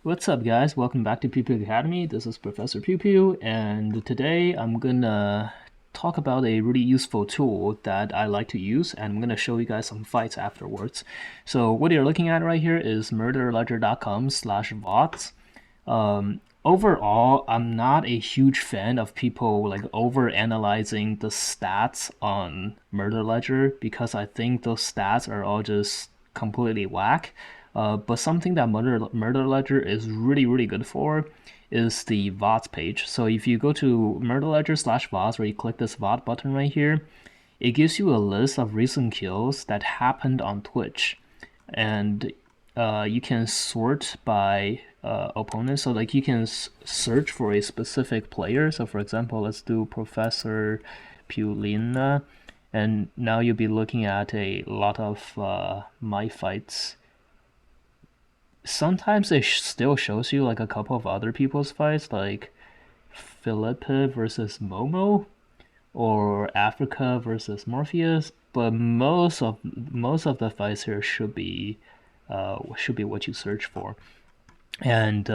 What's up, guys? Welcome back to Pew Pew Academy. This is Professor Pew Pew, and today I'm gonna talk about a really useful tool that I like to use, and I'm gonna show you guys some fights afterwards. So what you're looking at right here is murderledger.com/vods. Overall, I'm not a huge fan of people like over analyzing the stats on Murder Ledger because I think those stats are all just completely whack. But something that Murder Ledger is really good for is the VODs page. So if you go to Murder Ledger/VODs, where you click this VOD button right here, it gives you a list of recent kills that happened on Twitch, and you can sort by opponents. So like you can search for a specific player. So for example, let's do Professor Pulina, and now you'll be looking at a lot of my fights. Sometimes it still shows you like a couple of other people's fights, like Philippe versus Momo or Africa versus Morpheus, but most of the fights here should be what you search for. And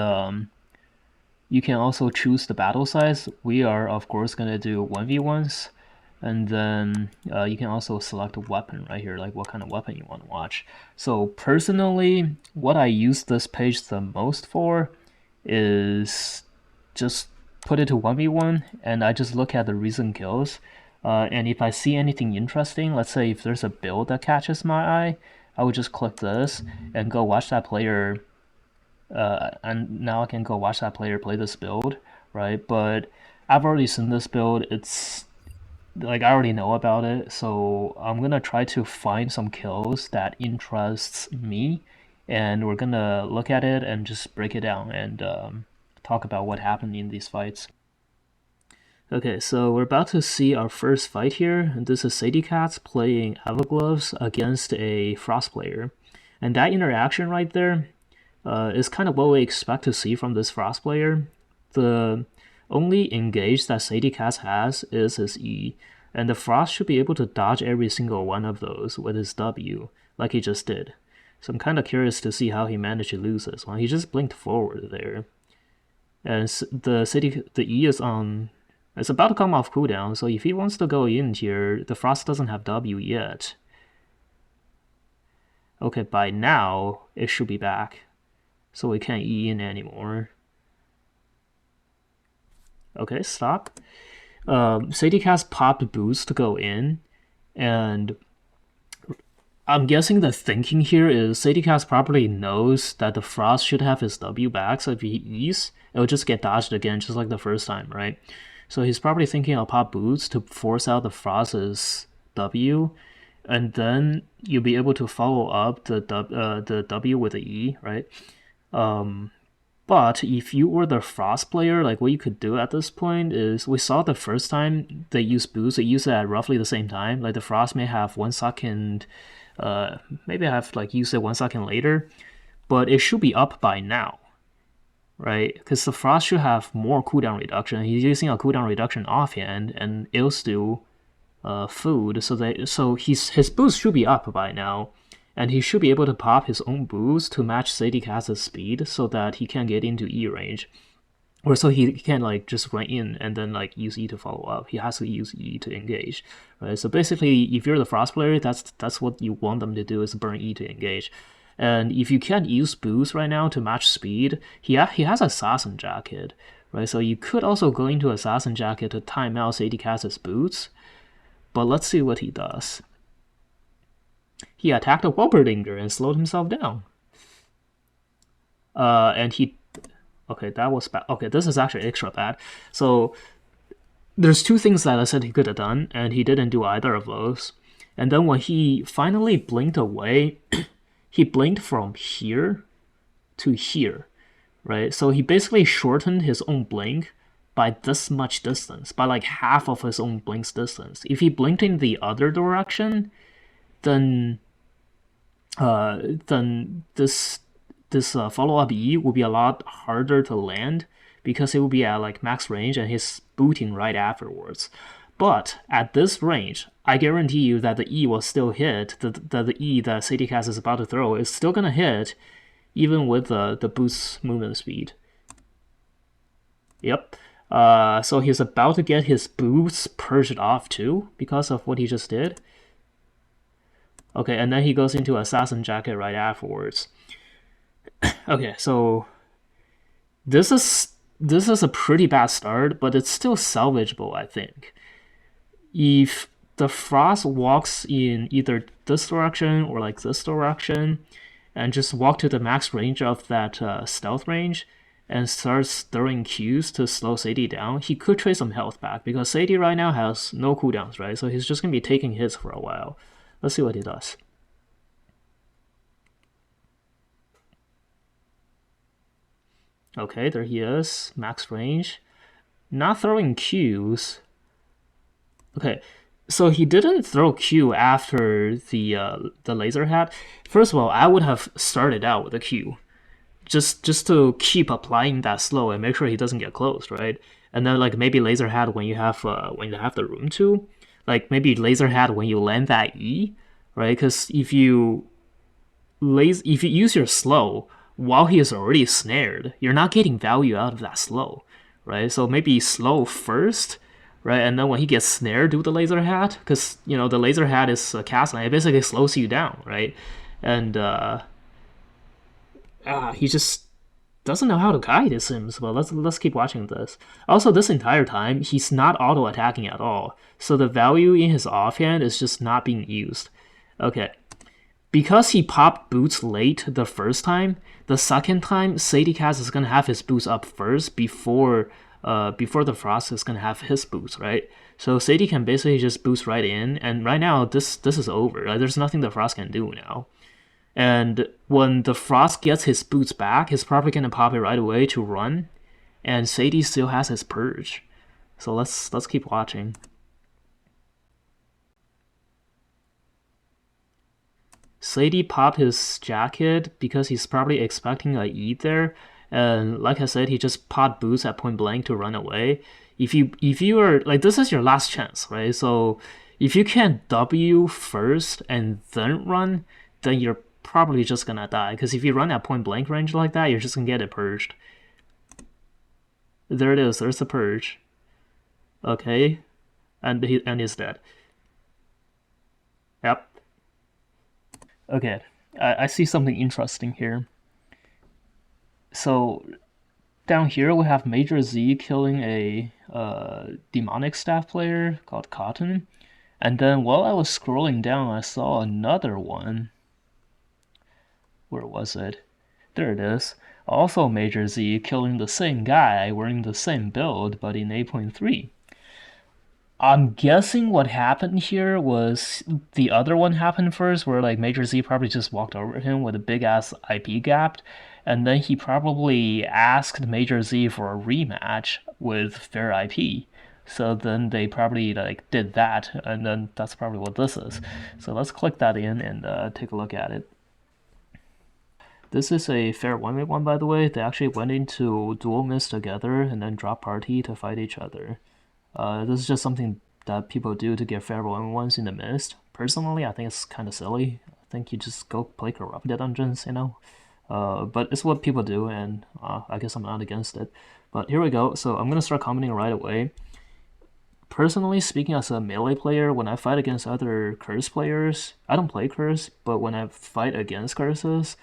you can also choose the battle size. We are of course gonna do 1v1s, and then you can also select a weapon right here, like what kind of weapon you want to watch. So personally, what I use this page the most for is just put it to 1v1, and I just look at the recent kills. And if I see anything interesting, let's say if there's a build that catches my eye, I would just click this and go watch that player. And now I can go watch that player play this build, right? But I've already seen this build. It's like I already know about it, so I'm gonna try to find some kills that interests me, and we're gonna look at it and just break it down and talk about what happened in these fights. Okay, so we're about to see our first fight here, and this is Sadie Cats playing Evergloves against a Frost player, and that interaction right there is kind of what we expect to see from this Frost player. The only engage that Sadie Cats has is his E, and the Frost should be able to dodge every single one of those with his W, like he just did. So I'm kind of curious to see how he managed to lose this one. He just blinked forward there. And the E is on. It's about to come off cooldown, so if he wants to go in here, the Frost doesn't have W yet. Okay, by now, it should be back. So we can't E in anymore. Okay, stop. Sadie Cast popped boost to go in, and I'm guessing the thinking here is Sadie Cast probably knows that the Frost should have his W back, so if he E's, it'll just get dodged again, just like the first time, right? So he's probably thinking I'll pop boost to force out the Frost's W, and then you'll be able to follow up the W with the E, right? But if you were the Frost player, like what you could do at this point is, we saw the first time they used boost, they used it at roughly the same time. Like the Frost may have 1 second, maybe I have like used it 1 second later, but it should be up by now, right? Because the Frost should have more cooldown reduction. He's using a cooldown reduction offhand, and it'll still food, so his boost should be up by now, and he should be able to pop his own boost to match Sadie Cat's speed so that he can get into E range. Or so he can like just run in and then like use E to follow up. He has to use E to engage, right? So basically, if you're the Frost player, that's what you want them to do, is burn E to engage. And if you can't use boost right now to match speed, he has Assassin Jacket, right? So you could also go into Assassin Jacket to time out Sadie Cat's boots. But let's see what he does. He attacked a Wolperdinger and slowed himself down. And he... Okay, that was bad. Okay, this is actually extra bad. So, there's two things that I said he could have done, and he didn't do either of those. And then when he finally blinked away, he blinked from here to here, right? So he basically shortened his own blink by this much distance, by like half of his own blink's distance. If he blinked in the other direction, then this follow-up E would be a lot harder to land because it would be at like max range and he's booting right afterwards. But at this range, I guarantee you that the E will still hit. The E that Sadie Cast is about to throw is still gonna hit, even with the boost movement speed. Yep. So he's about to get his boots purged off too because of what he just did. Okay, and then he goes into Assassin Jacket right afterwards. Okay, so this is a pretty bad start, but it's still salvageable, I think. If the Frost walks in either this direction or like this direction, and just walk to the max range of that stealth range, and starts throwing Qs to slow Sadie down, he could trade some health back because Sadie right now has no cooldowns, right? So he's just gonna be taking hits for a while. Let's see what he does. Okay, there he is, max range. Not throwing Qs. Okay, so he didn't throw Q after the laser hat. First of all, I would have started out with a Q, just to keep applying that slow and make sure he doesn't get close, right? And then like maybe laser hat when you have the room to, like maybe laser hat when you land that E, right? Because if you use your slow while he is already snared, you're not getting value out of that slow, right? So maybe slow first, right? And then when he gets snared, do the laser hat, because the laser hat is a cast line. It basically slows you down, right? And he just doesn't know how to guide his sims. But let's keep watching this. Also, this entire time he's not auto attacking at all, so the value in his offhand is just not being used. Okay, because he popped boots late the first time, the second time Sadie Cat is gonna have his boots up first before the Frost is gonna have his boots, right? So Sadie can basically just boost right in, and right now this is over. Right? There's nothing the Frost can do now. And when the Frost gets his boots back, he's probably gonna pop it right away to run, and Sadie still has his purge. So let's keep watching. Sadie popped his jacket because he's probably expecting a E there, and like I said, he just popped boots at point blank to run away. If you are like, this is your last chance, right? So if you can't W first and then run, then you're probably just gonna die. Because if you run at point blank range like that, you're just gonna get it purged. There it is. There's the purge. Okay, and he's dead. Yep. Okay, I see something interesting here. So down here we have Major Z killing a demonic staff player called Cotton, and then while I was scrolling down, I saw another one. Where was it? There it is. Also Major Z killing the same guy wearing the same build, but in 8.3. I'm guessing what happened here was the other one happened first, where like Major Z probably just walked over him with a big ass IP gap, and then he probably asked Major Z for a rematch with fair IP. So then they probably like did that, and then that's probably what this is. So let's click that in and take a look at it. This is a fair 1v1, by the way. They actually went into dual miss together and then dropped party to fight each other. This is just something that people do to get fair 1v1s in the mist. Personally, I think it's kind of silly. I think you just go play corrupted dungeons, but it's what people do, and I guess I'm not against it. But here we go. So I'm gonna start commenting right away. Personally speaking, as a melee player, when I fight against other curse players, I don't play curse, but when I fight against curses,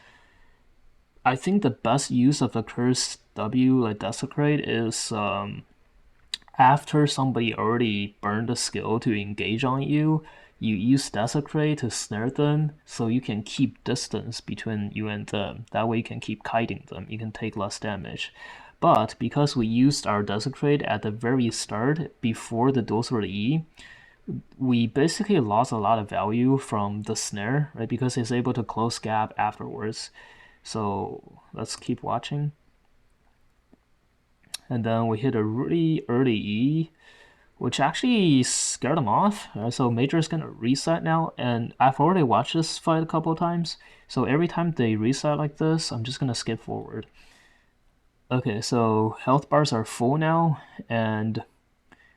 I think the best use of the curse W, like Desecrate, is after somebody already burned a skill to engage on you, you use Desecrate to snare them so you can keep distance between you and them. That way you can keep kiting them, you can take less damage. But because we used our Desecrate at the very start, before the dual sword E, we basically lost a lot of value from the snare, right? Because it's able to close gap afterwards. So let's keep watching. And then we hit a really early E, which actually scared him off. So Major is gonna reset now, and I've already watched this fight a couple of times. So every time they reset like this, I'm just gonna skip forward. Okay, so health bars are full now, and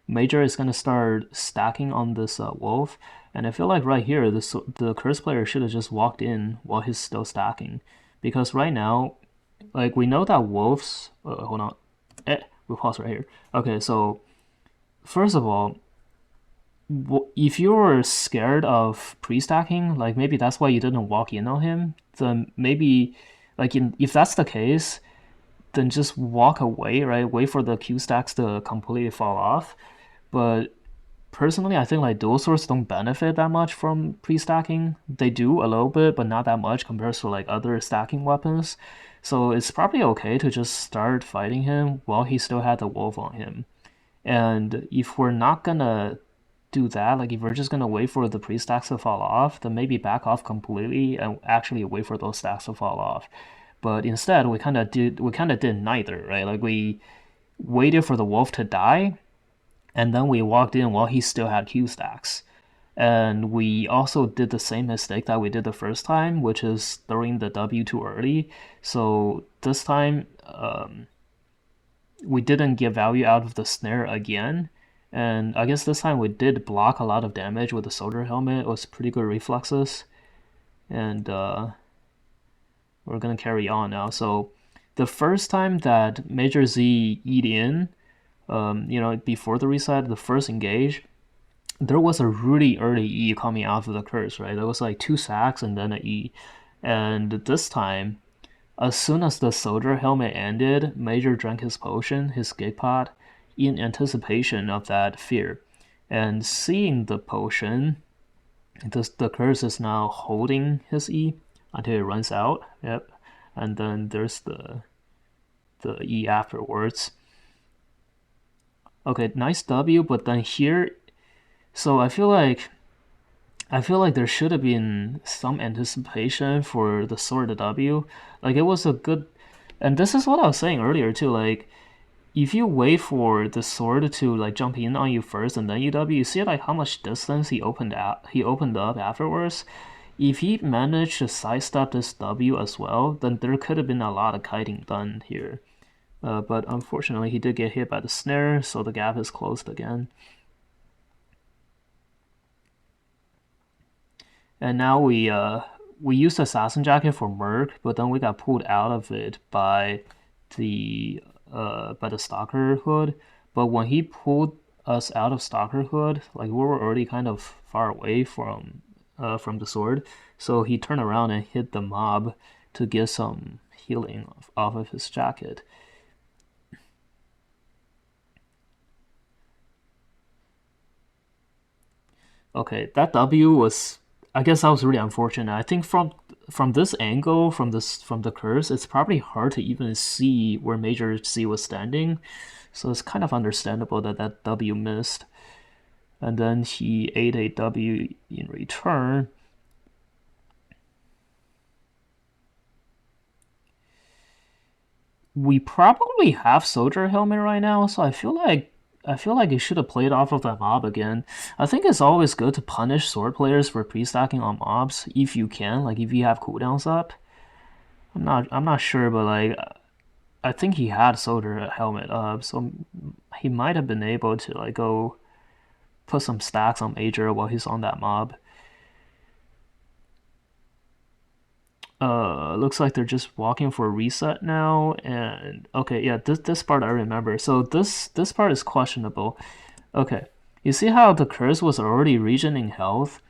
Major is gonna start stacking on this wolf. And I feel like right here, the curse player should have just walked in while he's still stacking. because right now, like we know that wolves. Hold on, we pause right here. Okay, so first of all, if you're scared of pre-stacking, like maybe that's why you didn't walk in on him, then maybe if that's the case, then just walk away, right? Wait for the Q stacks to completely fall off. But personally, I think like dual swords don't benefit that much from pre-stacking. They do a little bit, but not that much compared to like other stacking weapons. So it's probably okay to just start fighting him while he still had the wolf on him. And if we're not gonna do that, like if we're just gonna wait for the pre-stacks to fall off, then maybe back off completely and actually wait for those stacks to fall off. But instead, we kind of did neither, right? Like we waited for the wolf to die, and then we walked in while he still had Q stacks. And we also did the same mistake that we did the first time, which is throwing the W too early. So this time, we didn't get value out of the snare again. And I guess this time we did block a lot of damage with the soldier helmet. It was pretty good reflexes. And we're gonna carry on now. So the first time that Major Z eat in, before the reset, the first engage, there was a really early E coming out of the curse, right? There was like 2 sacks and then an E. And this time, as soon as the soldier helmet ended, Major drank his potion, his escape pod, in anticipation of that fear. And seeing the potion, the curse is now holding his E until it runs out. Yep. And then there's the E afterwards. Okay, nice W, but then here, so I feel like there should have been some anticipation for the sword W. Like it was a good, and this is what I was saying earlier too. Like if you wait for the sword to like jump in on you first and then you W, you see like how much distance he opened up afterwards. If he managed to sidestep this W as well, then there could have been a lot of kiting done here. But unfortunately, he did get hit by the snare, so the gap is closed again. And now we used Assassin Jacket for Merc, but then we got pulled out of it the by the Stalker Hood. But when he pulled us out of Stalker Hood, like we were already kind of far away from the sword, so he turned around and hit the mob to get some healing off of his jacket. Okay, that W was, I guess that was really unfortunate. I think from this angle, from the curse, it's probably hard to even see where Major C was standing. So it's kind of understandable that that W missed. And then he ate a W in return. We probably have Soldier Helmet right now, so I feel like it should have played off of that mob again. I think it's always good to punish sword players for pre-stacking on mobs if you can, like if you have cooldowns up. I'm not sure, but like I think he had Soldier Helmet up, so he might have been able to like go put some stacks on Major while he's on that mob. Looks like they're just walking for a reset now, and okay, yeah, this part I remember. So this part is questionable. Okay, you see how the curse was already regening health?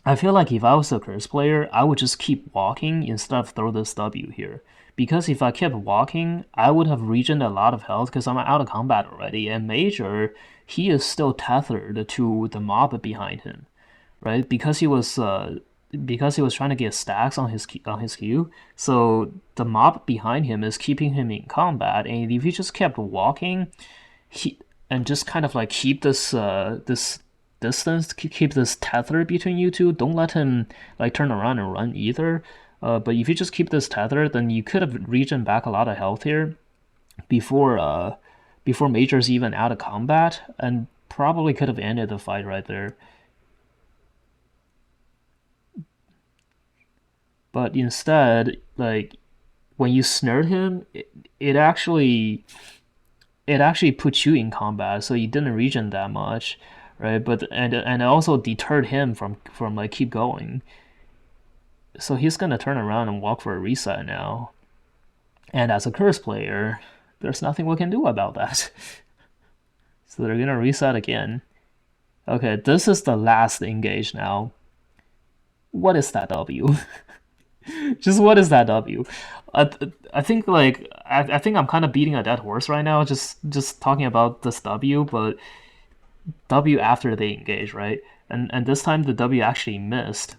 I feel like if I was a curse player, I would just keep walking instead of throw this W here. Because if I kept walking, I would have regened a lot of health because I'm out of combat already. And Major, he is still tethered to the mob behind him, right? Because he was trying to get stacks on his Q. So the mob behind him is keeping him in combat, and if he just kept walking, he and just kind of like keep this distance, keep this tether between you two. Don't let him like turn around and run either. But if you just keep this tether, then you could have regen back a lot of health here before before Major's even out of combat, and probably could have ended the fight right there. But instead, like when you snared him, it actually put you in combat, so you didn't regen that much, right? But and it also deterred him from like keep going. So he's gonna turn around and walk for a reset now. And as a curse player, there's nothing we can do about that. So they're gonna reset again. Okay, this is the last engage now. What is that W? Just what is that W? I think like I think I'm kind of beating a dead horse right now, just talking about this W, but W after they engage, right? And this time the W actually missed.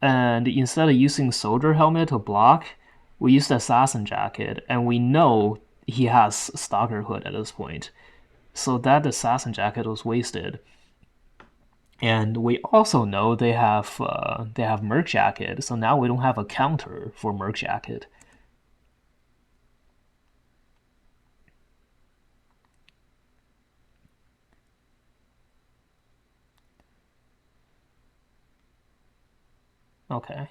And instead of using soldier helmet to block, we used assassin jacket, and we know he has stalker hood at this point. So that assassin jacket was wasted. And we also know they have merc jacket, so now we don't have a counter for merc jacket. Okay,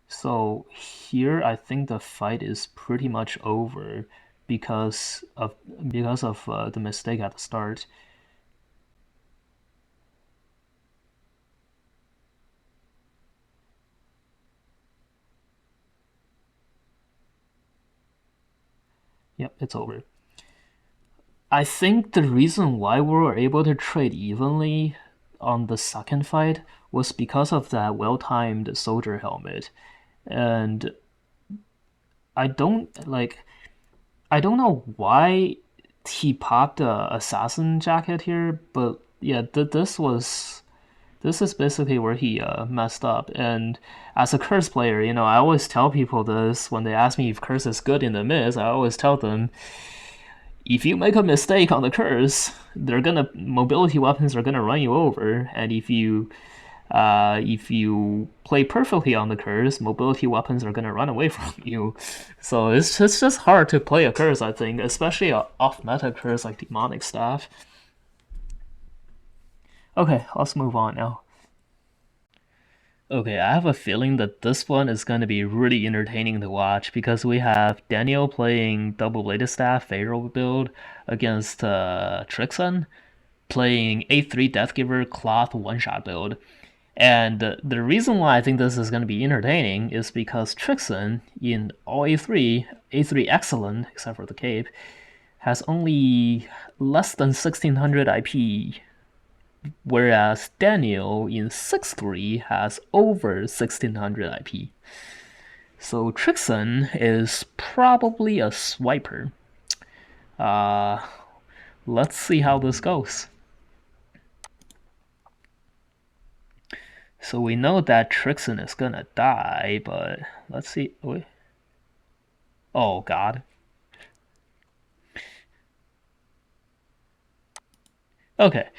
so here I think the fight is pretty much over because of the mistake at the start. Yep, it's over. I think the reason why we were able to trade evenly on the second fight was because of that well-timed soldier helmet. And I don't like I don't know why he popped a assassin jacket here, but yeah, this is basically where he messed up. And as a curse player, you know, I always tell people this when they ask me if curse is good in the miss. I always tell them if you make a mistake on the curse, they're gonna mobility weapons are gonna run you over, and if you play perfectly on the curse, mobility weapons are gonna run away from you. So it's just hard to play a curse, I think, especially a off meta curse like demonic staff. Okay, let's move on now. Okay, I have a feeling that this one is going to be really entertaining to watch because we have Daniel playing double bladed staff favorable build against Trixon playing A3 Deathgiver cloth one shot build. And the reason why I think this is going to be entertaining is because Trixon in all A3 excellent except for the cape, has only less than 1600 IP, whereas Daniel in 6-3 has over 1600 IP. So Trixon is probably a swiper. Uh, let's see how this goes. So we know that Trixon is gonna die, but let's see. Wait. Oh god. Okay.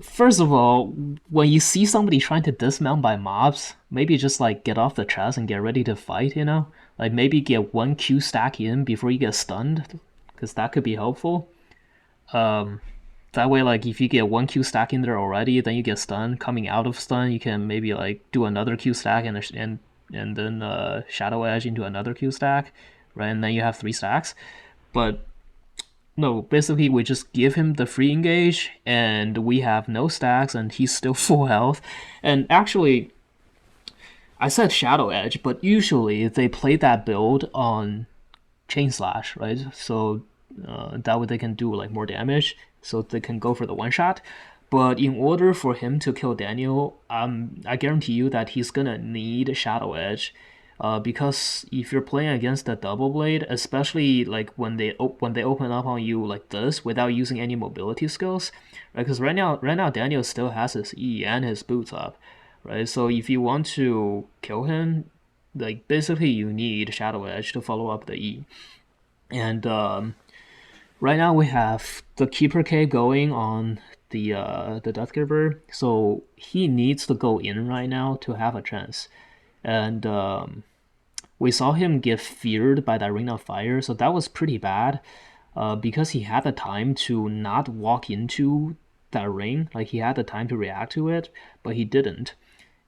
First of all, when you see somebody trying to dismount by mobs, maybe just like get off the chest and get ready to fight, you know? Like maybe get one Q stack in before you get stunned, because that could be helpful. Um, that way, like if you get one Q stack in there already, then you get stunned. Coming out of stun, you can maybe like do another Q stack and then Shadow Edge into another Q stack, right? And then you have 3 stacks. But no, basically we just give him the free engage, and we have no stacks, and he's still full health. And actually, I said Shadow Edge, but usually they play that build on Chain Slash, right? So that way they can do like more damage, so they can go for the one shot. But in order for him to kill Daniel, I guarantee you that he's gonna need Shadow Edge, because if you're playing against the double blade, especially like when they open up on you like this without using any mobility skills, right? Because right now Daniel still has his E and his boots up, right? So if you want to kill him, like basically you need Shadow Edge to follow up the E. And right now we have the Keeper Cave going on the Deathgiver, so he needs to go in right now to have a chance. And we saw him get feared by that Ring of Fire, so that was pretty bad. Because he had the time to not walk into that ring, like he had the time to react to it, but he didn't.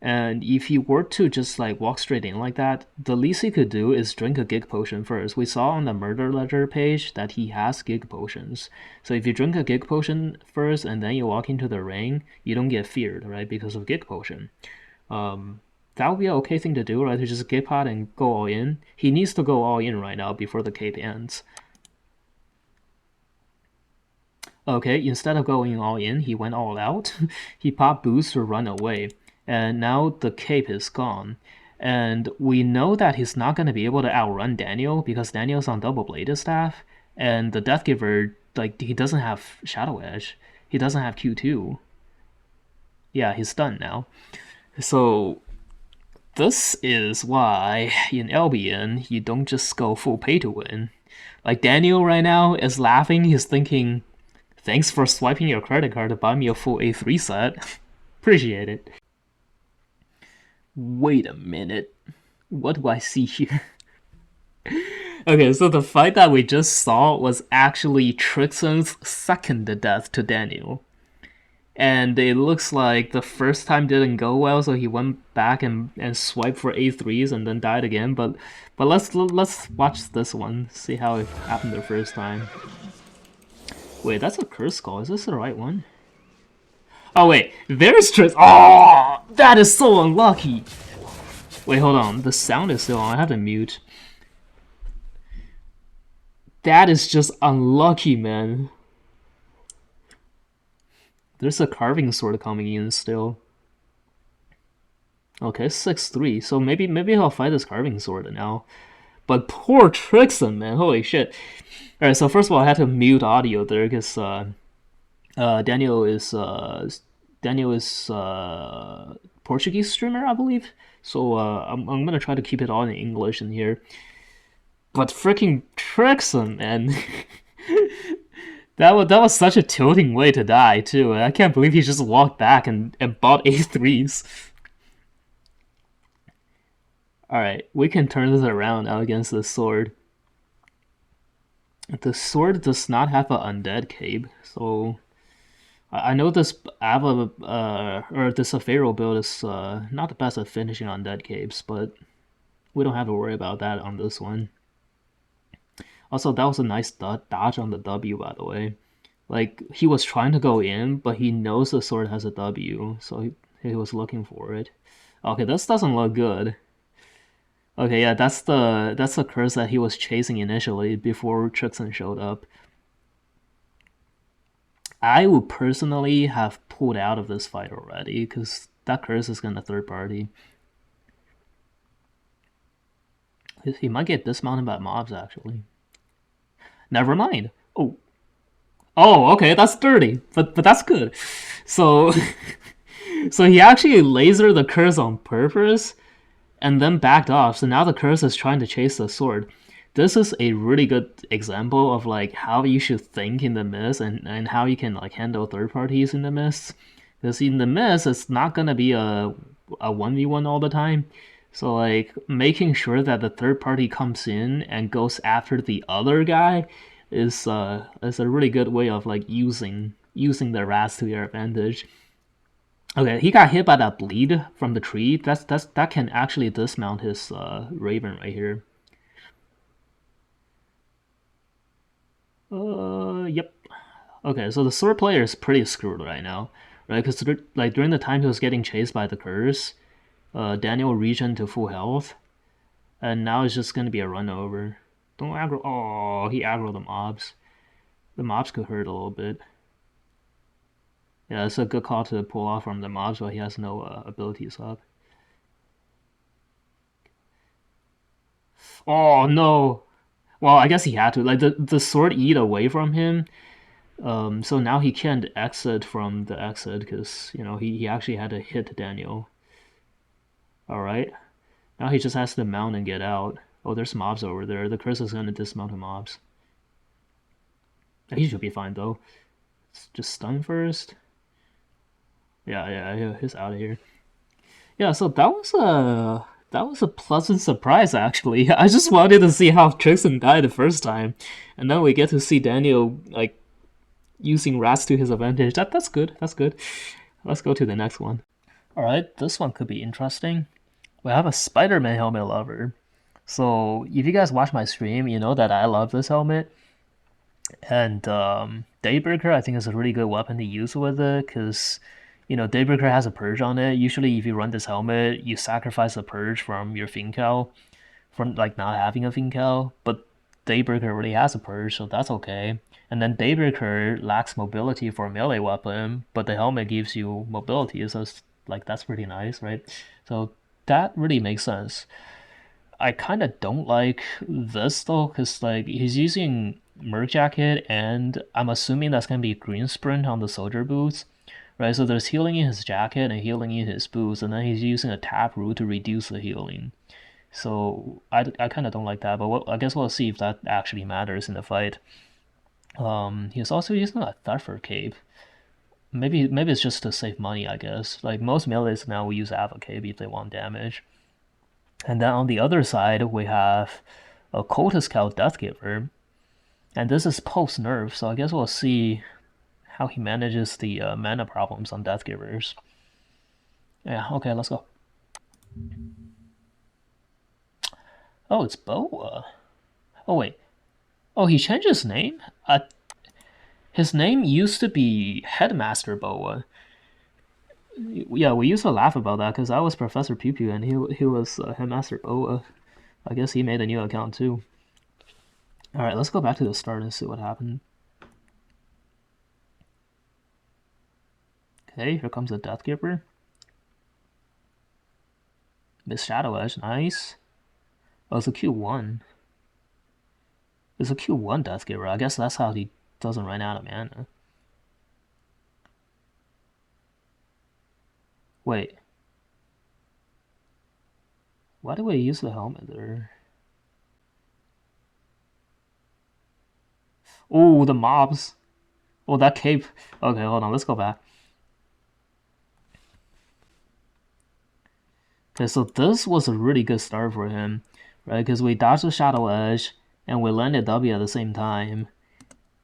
And if he were to just like walk straight in like that, the least he could do is drink a gig potion first. We saw on the murder ledger page that he has gig potions. So if you drink a gig potion first and then you walk into the ring, you don't get feared, right? Because of gig potion. That would be an okay thing to do, right? To just gig pot and go all in. He needs to go all in right now before the cape ends. Okay, instead of going all in, he went all out. He popped boost to run away. And now the cape is gone. And we know that he's not going to be able to outrun Daniel because Daniel's on double bladed staff. And the Deathgiver, like, he doesn't have Shadow Edge. He doesn't have Q2. Yeah, he's done now. So this is why in LBN you don't just go full pay to win. Like Daniel right now is laughing, he's thinking, thanks for swiping your credit card to buy me a full A3 set. Appreciate it. Wait a minute. What do I see here? Okay, so the fight that we just saw was actually Trixon's second death to Daniel. And it looks like the first time didn't go well, so he went back and swiped for A3s and then died again. But let's watch this one, see how it happened the first time. Wait, that's a curse call. Is this the right one? Oh wait, there's Trix. Oh, that is so unlucky. Wait, hold on. The sound is still on. I have to mute. That is just unlucky, man. There's a carving sword coming in still. Okay, 6-3. So maybe I'll fight this carving sword now. But poor Trixon, man. Holy shit. Alright, so first of all, I had to mute audio there because Daniel is Portuguese streamer, I believe. So I'm gonna try to keep it all in English in here. But freaking Trixon, man. That was such a tilting way to die, too. I can't believe he just walked back and bought A3s. Alright, we can turn this around now against the sword. The sword does not have an undead cape, so I know this Ava or this Pharaoh build is not the best at finishing undead capes, but we don't have to worry about that on this one. Also, that was a nice dodge on the W, by the way. Like, he was trying to go in, but he knows the sword has a W, so he was looking for it. Okay, this doesn't look good. Okay, yeah, that's the curse that he was chasing initially before Trixon showed up. I would personally have pulled out of this fight already, because that curse is gonna third party. He might get dismounted by mobs, actually. Never mind. Oh, okay, that's dirty, but that's good. So, so he actually lasered the curse on purpose, and then backed off. So now the curse is trying to chase the sword. This is a really good example of like how you should think in the mist and how you can like handle third parties in the mist. Because in the mist, it's not gonna be a 1v1 all the time. So like making sure that the third party comes in and goes after the other guy is a really good way of like using the rats to your advantage. Okay, he got hit by that bleed from the tree. That can actually dismount his Raven right here. Yep. Okay, so the sword player is pretty screwed right now, right? Because like during the time he was getting chased by the curse, Daniel regen to full health, and now it's just gonna be a run over. Don't aggro. Oh, he aggroed the mobs. The mobs could hurt a little bit. Yeah, it's a good call to pull off from the mobs while he has no abilities up. Oh no! Well, I guess he had to. Like the sword eat away from him. So now he can't exit from the exit because you know he actually had to hit Daniel. All right, now he just has to mount and get out. Oh, there's mobs over there. The curse is gonna dismount the mobs. He should be fine though. Just stun first. Yeah, he's out of here. Yeah, so that was a pleasant surprise actually. I just wanted to see how Trixon died the first time, and then we get to see Daniel like using rats to his advantage. That's good. That's good. Let's go to the next one. Alright, this one could be interesting. We have a Spider-Man helmet lover. So if you guys watch my stream, you know that I love this helmet. And Daybreaker, I think, is a really good weapon to use with it because, Daybreaker has a purge on it. Usually, if you run this helmet, you sacrifice a purge from your Fincal, from like not having a Fincal. But Daybreaker already has a purge, so that's okay. And then Daybreaker lacks mobility for a melee weapon, but the helmet gives you mobility, so it's, like that's pretty nice, right? So that really makes sense. I kind of don't like this though, because like he's using Merc Jacket, and I'm assuming that's gonna be Green Sprint on the soldier boots, right? So there's healing in his jacket and healing in his boots, and then he's using a taproot to reduce the healing. So I kind of don't like that, but I guess we'll see if that actually matters in the fight. He's also using a Thuffer cape. Maybe it's just to save money, I guess. Like most melees now will use Ava cape if they want damage. And then on the other side, we have a Cultist Cow Deathgiver. And this is post nerf, so I guess we'll see how he manages the mana problems on Deathgivers. Yeah, okay, let's go. Oh, it's Boa. Oh, wait. Oh, he changed his name? His name used to be Headmaster Boa. Yeah, we used to laugh about that because I was Professor Pew Pew and he was Headmaster Boa. I guess he made a new account too. Alright, let's go back to the start and see what happened. Okay, here comes the Deathgiver. Miss Shadow Edge, nice. Oh, it's a Q1. It's a Q1 Deathgiver. I guess that's how he doesn't run out of mana. Wait. Why do we use the helmet there? Oh, the mobs. Oh, that cape. Okay, hold on. Let's go back. Okay, so this was a really good start for him, right? Because we dodged the Shadow Edge and we landed W at the same time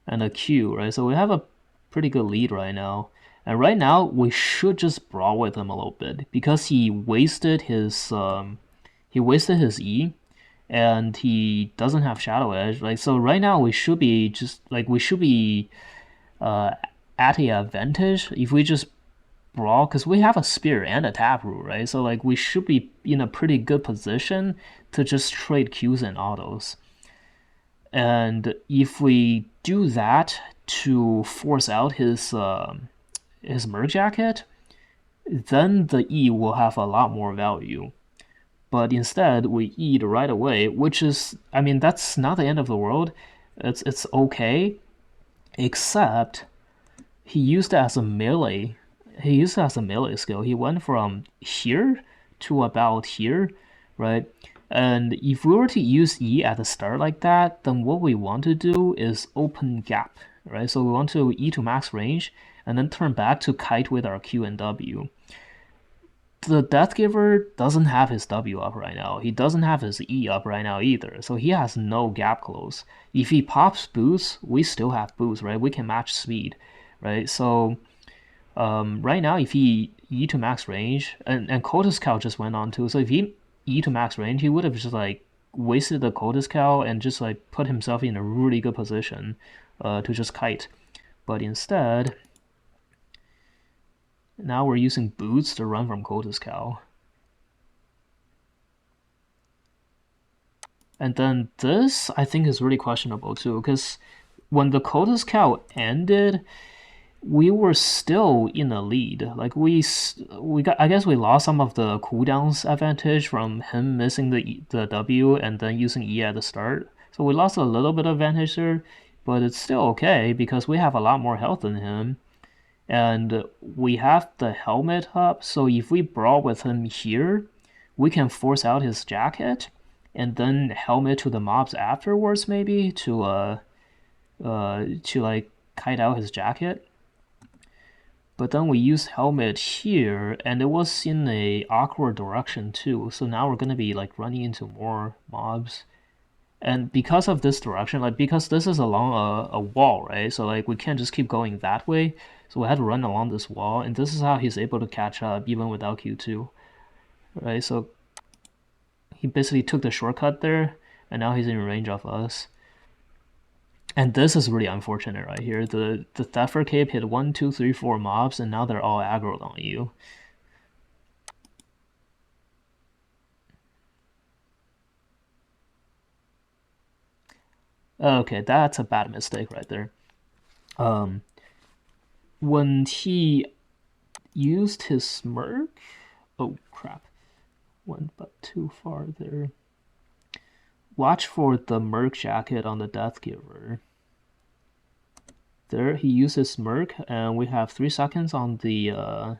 and a Q, right? So we have a pretty good lead right now. And right now we should just brawl with him a little bit because he wasted his E and he doesn't have Shadow Edge, right? So right now we should be uh, at a advantage if we just brawl because we have a spear and a taproot, right? So like we should be in a pretty good position to just trade Qs and autos. And if we do that to force out his merc jacket, then the E will have a lot more value. But instead, we eat right away, which is, I mean, that's not the end of the world. It's okay, except he used it as a melee. He used it as a melee skill. He went from here to about here, right? And if we were to use E at the start like that, then what we want to do is open gap, right? So we want to E to max range and then turn back to kite with our Q and W. The Deathgiver doesn't have his W up right now. He doesn't have his E up right now either. So he has no gap close. If he pops boost, we still have boost, right? We can match speed, right? So right now, if he E to max range, and Cultist Cow just went on too. So if he E to max range, he would have just like wasted the Cultist Cow and just like put himself in a really good position to just kite. But instead, now we're using boots to run from Cultist Cow. And then this, I think, is really questionable too, because when the Cultist Cow ended, we were still in the lead. Like we got, I guess we lost some of the cooldowns advantage from him missing the W and then using E at the start. So we lost a little bit of advantage there, but it's still okay because we have a lot more health than him. And we have the helmet up, so if we brawl with him here, we can force out his jacket and then helmet to the mobs afterwards, maybe to like kite out his jacket. But then we use helmet here, and it was in a awkward direction too. So now we're gonna be like running into more mobs. And because of this direction, like because this is along a wall, right? So like we can't just keep going that way. So we had to run along this wall, and this is how he's able to catch up even without Q2, right? So he basically took the shortcut there, and now he's in range of us. And this is really unfortunate right here. The Theffer Cape hit 1, 2, 3, 4 mobs, and now they're all aggroed on you. Okay, that's a bad mistake right there. When he used his smirk, oh crap, went but too far there. Watch for the Merc jacket on the Deathgiver. There, he used his smirk, and we have 3 seconds on the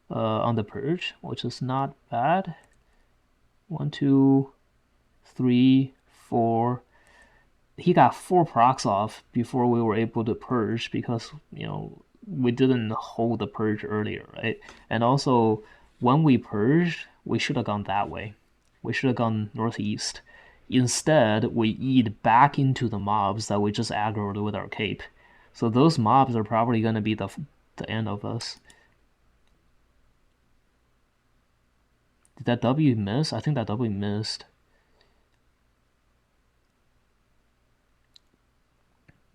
purge, which is not bad. 1, 2, 3, 4. He got 4 procs off before we were able to purge because we didn't hold the purge earlier, right? And also, when we purged, we should have gone that way. We should have gone northeast. Instead, we eat back into the mobs that we just aggroed with our cape. So those mobs are probably going to be the end of us. Did that W miss? I think that W missed.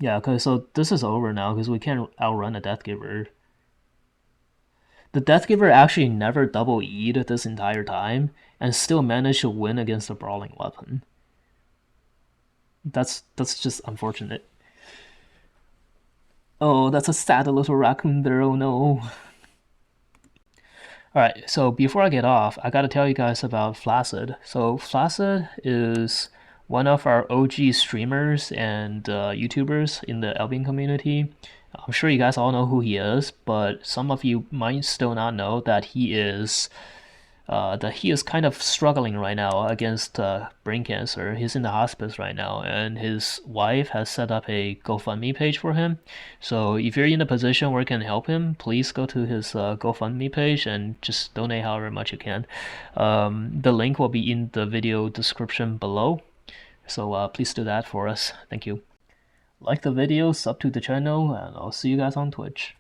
Yeah, okay, so this is over now because we can't outrun a Deathgiver. The Deathgiver actually never double E'd this entire time and still managed to win against a brawling weapon. That's just unfortunate. Oh, that's a sad little raccoon there, oh no. Alright, so before I get off, I gotta tell you guys about Flaccid. So Flaccid is one of our OG streamers and YouTubers in the Albion community. I'm sure you guys all know who he is, but some of you might still not know that he is kind of struggling right now against brain cancer. He's in the hospice right now, and his wife has set up a GoFundMe page for him. So if you're in a position where you can help him, please go to his GoFundMe page and just donate however much you can. The link will be in the video description below. So please do that for us. Thank you. Like the video, sub to the channel, and I'll see you guys on Twitch.